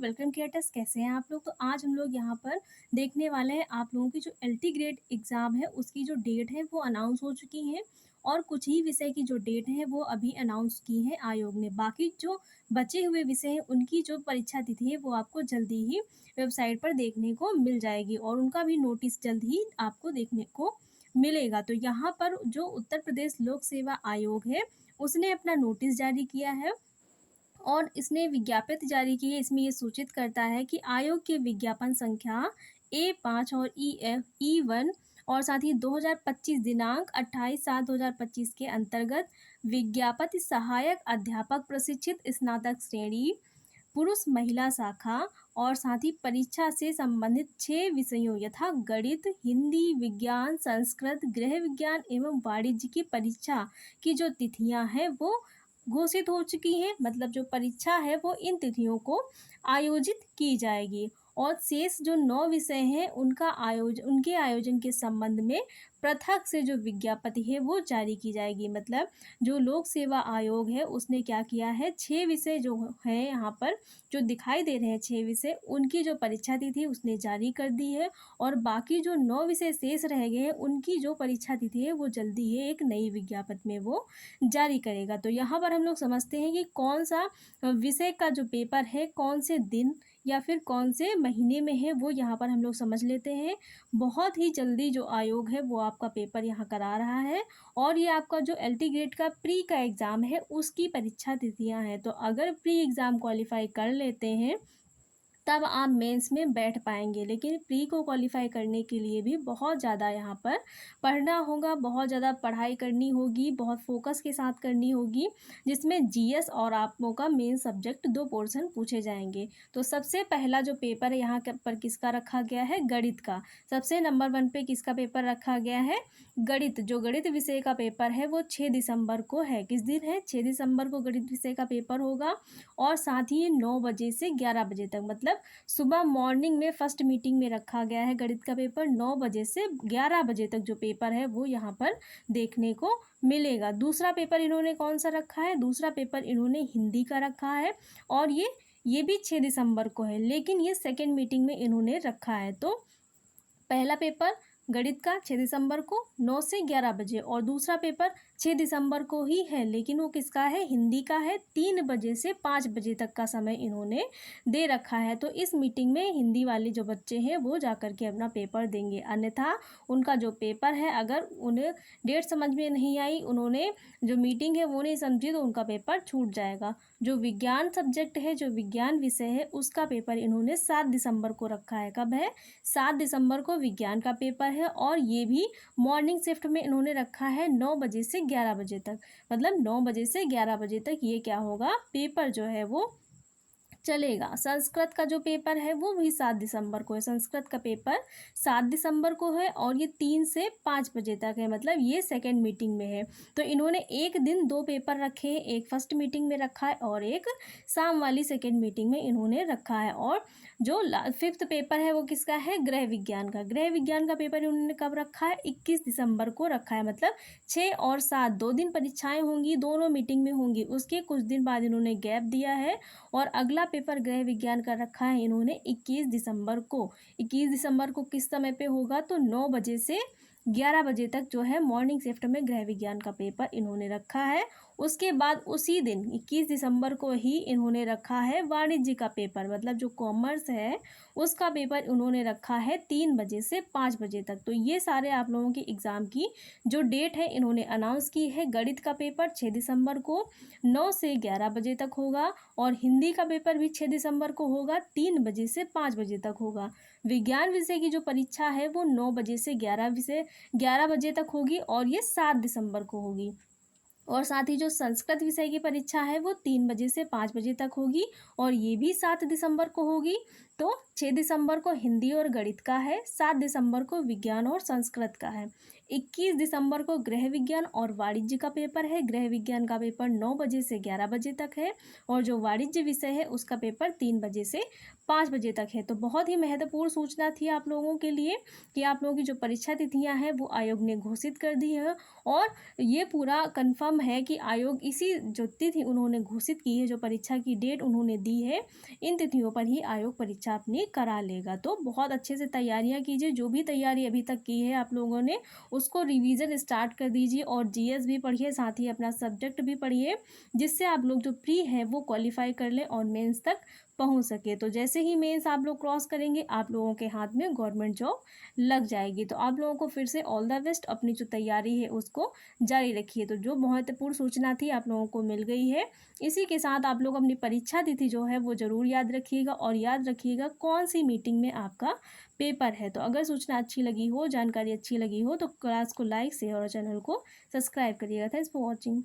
Welcome cares. कैसे हैं आप लोग? तो आज हम लोग यहाँ पर देखने वाले हैं आप लोगों की जो एलटी ग्रेड एग्ज़ाम है उसकी जो डेट है वो अनाउंस हो चुकी हैं और कुछ ही विषय की जो डेट है वो अभी अनाउंस की है आयोग ने। बाकी जो बचे हुए विषय हैं उनकी जो परीक्षा तिथि है वो आपको जल्दी ही वेबसाइट पर देखने को मिल जाएगी और उनका भी नोटिस जल्द ही आपको देखने को मिलेगा। तो यहाँ पर जो उत्तर प्रदेश लोक सेवा आयोग है उसने अपना नोटिस जारी किया है और इसने विज्ञापित जारी की है। इसमें ये सूचित करता है कि आयोग के विज्ञापन संख्या A5 और E1 और साथ ही 2025 दिनांक 28/7/2025 के अंतर्गत विज्ञापित सहायक अध्यापक प्रशिक्षित स्नातक श्रेणी पुरुष महिला शाखा और साथ ही परीक्षा से संबंधित 6 विषयों यथा गणित, हिंदी, विज्ञान, संस्कृत, गृह विज्ञान एवं वाणिज्य की परीक्षा की जो तिथियां हैं वो घोषित हो चुकी हैं। मतलब जो परीक्षा है वो इन तिथियों को आयोजित की जाएगी और शेष जो 9 विषय हैं उनके आयोजन के संबंध में पृथक से जो विज्ञप्ति है वो जारी की जाएगी। मतलब जो लोक सेवा आयोग है उसने क्या किया है, 6 विषय जो हैं यहाँ पर जो दिखाई दे रहे हैं 6 विषय, उनकी जो परीक्षा तिथि उसने जारी कर दी है और बाकी जो 9 विषय शेष रह गए हैं उनकी जो परीक्षा तिथि है वो जल्दी ही एक नई विज्ञापन में वो जारी करेगा। तो यहाँ पर हम लोग समझते हैं कि कौन सा विषय का जो पेपर है कौन से दिन या फिर कौन से महीने में है वो यहाँ पर हम लोग समझ लेते हैं। बहुत ही जल्दी जो आयोग है वो आपका पेपर यहाँ करा रहा है और ये आपका जो एलटी ग्रेड का प्री का एग्ज़ाम है उसकी परीक्षा तिथियां हैं। तो अगर प्री एग्ज़ाम क्वालिफाई कर लेते हैं तब आप मेंस में बैठ पाएंगे, लेकिन प्री को क्वालिफाई करने के लिए भी बहुत ज़्यादा यहाँ पर पढ़ना होगा, बहुत ज़्यादा पढ़ाई करनी होगी, बहुत फोकस के साथ करनी होगी, जिसमें जीएस और आपको का मेन सब्जेक्ट 2 पोर्शन पूछे जाएंगे। तो सबसे पहला जो पेपर है यहाँ पर किसका रखा गया है, गणित का। सबसे नंबर 1 पे किसका पेपर रखा गया है, गणित। जो गणित विषय का पेपर है वो 6 दिसंबर को है। किस दिन है, 6 दिसंबर को गणित विषय का पेपर होगा और साथ ही 9 बजे से 11 बजे तक, मतलब सुबह मॉर्निंग में फर्स्ट मीटिंग में रखा गया है गणित का पेपर। 9 बजे से 11 बजे तक जो पेपर है वो यहाँ पर देखने को मिलेगा। दूसरा पेपर इन्होंने कौन सा रखा है, दूसरा पेपर इन्होंने हिंदी का रखा है और ये भी 6 दिसंबर को है, लेकिन ये सेकेंड मीटिंग में इन्होंने रखा है। तो पहला पेपर गणित का 6 दिसंबर को 9 से 11 बजे और दूसरा पेपर 6 दिसंबर को ही है, लेकिन वो किसका है, हिंदी का है। 3 बजे से 5 बजे तक का समय इन्होंने दे रखा है। तो इस मीटिंग में हिंदी वाले जो बच्चे हैं वो जाकर के अपना पेपर देंगे, अन्यथा उनका जो पेपर है अगर उन्हें डेट समझ में नहीं आई, उन्होंने जो मीटिंग है वो नहीं समझी, तो उनका पेपर छूट जाएगा। जो विज्ञान सब्जेक्ट है, जो विज्ञान विषय है उसका पेपर इन्होंने 7 दिसंबर को रखा है। कब है, 7 दिसंबर को विज्ञान का पेपर है और ये भी मॉर्निंग शिफ्ट में इन्होंने रखा है 9 बजे से 11 बजे तक। मतलब 9 बजे से 11 बजे तक ये क्या होगा, पेपर जो है वो चलेगा। संस्कृत का जो पेपर है वो भी 7 दिसंबर को है। संस्कृत का पेपर 7 दिसंबर को है और ये 3 से 5 बजे तक है, मतलब ये सेकेंड मीटिंग में है। तो इन्होंने एक दिन 2 पेपर रखे हैं, एक फर्स्ट मीटिंग में रखा है और एक शाम वाली सेकेंड मीटिंग में इन्होंने रखा है। और जो 5th पेपर है वो किसका है, गृह विज्ञान का। गृह विज्ञान का पेपर इन्होंने कब रखा है, 21 दिसंबर को रखा है। मतलब 6 और 7 2 दिन परीक्षाएं होंगी, दोनों मीटिंग में होंगी, उसके कुछ दिन बाद इन्होंने गैप दिया है और अगला पेपर गृह विज्ञान का रखा है इन्होंने 21 दिसंबर को। 21 दिसंबर को किस समय पे होगा, तो 9 बजे से 11 बजे तक जो है मॉर्निंग शिफ्ट में गृह विज्ञान का पेपर इन्होंने रखा है। उसके बाद उसी दिन 21 दिसंबर को ही इन्होंने रखा है वाणिज्य का पेपर, मतलब जो कॉमर्स है उसका पेपर उन्होंने रखा है 3 बजे से 5 बजे तक। तो ये सारे आप लोगों की एग्ज़ाम की जो डेट है इन्होंने अनाउंस की है। गणित का पेपर 6 दिसंबर को 9 से 11 बजे तक होगा और हिंदी का पेपर भी 6 दिसंबर को होगा, 3 बजे से 5 बजे तक होगा। विज्ञान विषय की जो परीक्षा है वो 9 बजे से 11 बजे तक होगी और ये 7 दिसंबर को होगी। और साथ ही जो संस्कृत विषय की परीक्षा है वो 3 बजे से 5 बजे तक होगी और ये भी 7 दिसंबर को होगी। तो 6 दिसंबर को हिंदी और गणित का है, 7 दिसंबर को विज्ञान और संस्कृत का है। 21 दिसंबर को गृह विज्ञान और वाणिज्य का पेपर है। गृह विज्ञान का पेपर 9 बजे से 11 बजे तक है और जो वाणिज्य विषय है उसका पेपर 3 बजे से 5 बजे तक है। तो बहुत ही महत्वपूर्ण सूचना थी आप लोगों के लिए कि आप लोगों की जो परीक्षा तिथियां हैं वो आयोग ने घोषित कर दी है और ये पूरा कंफर्म है कि आयोग इसी जो तिथि उन्होंने घोषित की है, जो परीक्षा की डेट उन्होंने दी है, इन तिथियों पर ही आयोग परीक्षा अपनी करा लेगा। तो बहुत अच्छे से तैयारियां कीजिए। जो भी तैयारी अभी तक की है आप लोगों ने उसको रिवीजन स्टार्ट कर दीजिए और जीएस भी पढ़िए, साथ ही अपना सब्जेक्ट भी पढ़िए, जिससे आप लोग जो प्री है वो क्वालिफाई कर लें और मेंस तक पहुंच सके। तो जैसे ही मेंस आप लोग क्रॉस करेंगे आप लोगों के हाथ में गवर्नमेंट जॉब लग जाएगी। तो आप लोगों को फिर से ऑल द बेस्ट, अपनी जो तैयारी है उसको जारी रखिए। तो जो महत्वपूर्ण सूचना थी आप लोगों को मिल गई है। इसी के साथ आप लोग अपनी परीक्षा तिथि जो है वो ज़रूर याद रखिएगा और याद रखिएगा कौन सी मीटिंग में आपका पेपर है। तो अगर सूचना अच्छी लगी हो, जानकारी अच्छी लगी हो तो क्लास को लाइक शेयर और चैनल को सब्सक्राइब करिएगा। Thanks for watching.